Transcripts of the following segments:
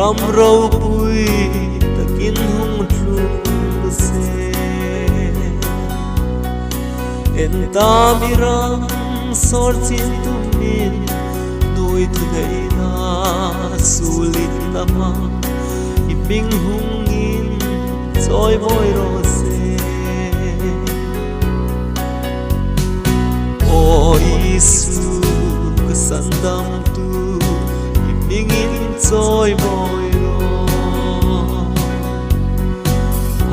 ram rau pui takin hung thlu se en ta mi ram sor chin tumin nui thu dei na sulit lama iping hungin choi moi ro se o isu ka sandam tu ipingin choi moi ro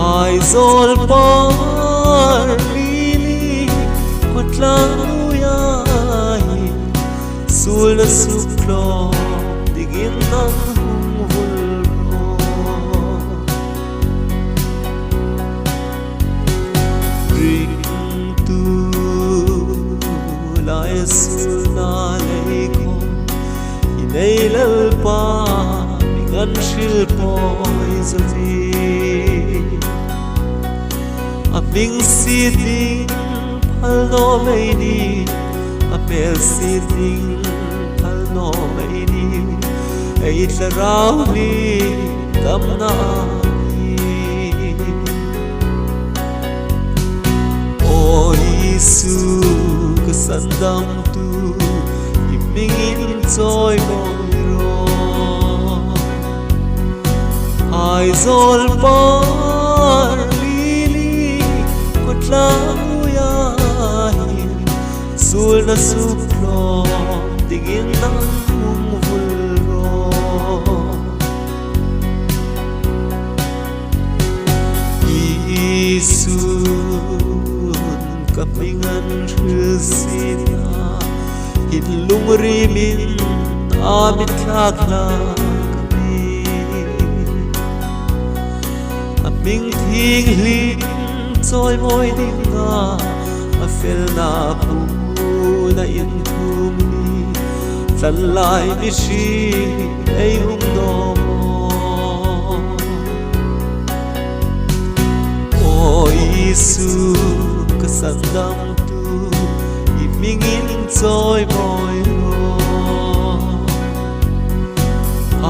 ai zol par lili kotlang sul na suklo digin ng humulro ring tu lai sul na lei ko hinay lalpa mingan shil poi zavi aping siting palno may ni apel siting no mai ni ai tlarau ni tam na ni o isu ka sandam tu ipingin choi moi ro ai zol par lili kotlang ya sul na suklo tingin ng humulro isun kapingan sina hinlung rimin amit laklang kami aming tingling choi moi ding na afel na pu na in tlan lai ni shi ei hung no o isu ka sandam tu ipingin choi moi ro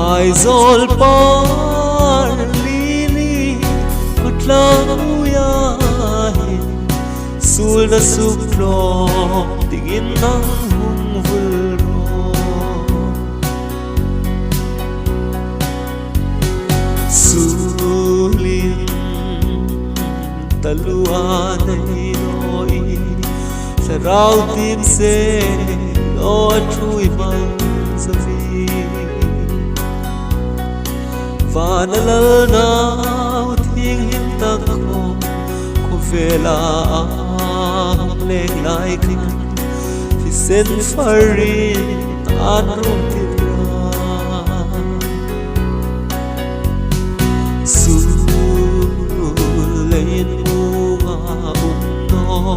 ai zol par lili kotlang ya sul na suklo tingin ng humulro sulin taluan ay noi sarau tim se lo chui mang savi vanalal na thing him tak ko vela leng lai king fi sen farin anrum sulayin bunga umno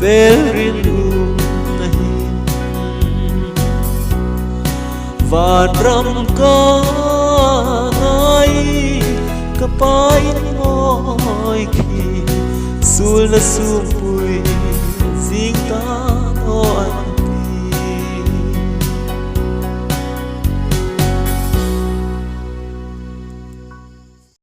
verin nahin vanram ka ngai kapain moi ki sul na sumpui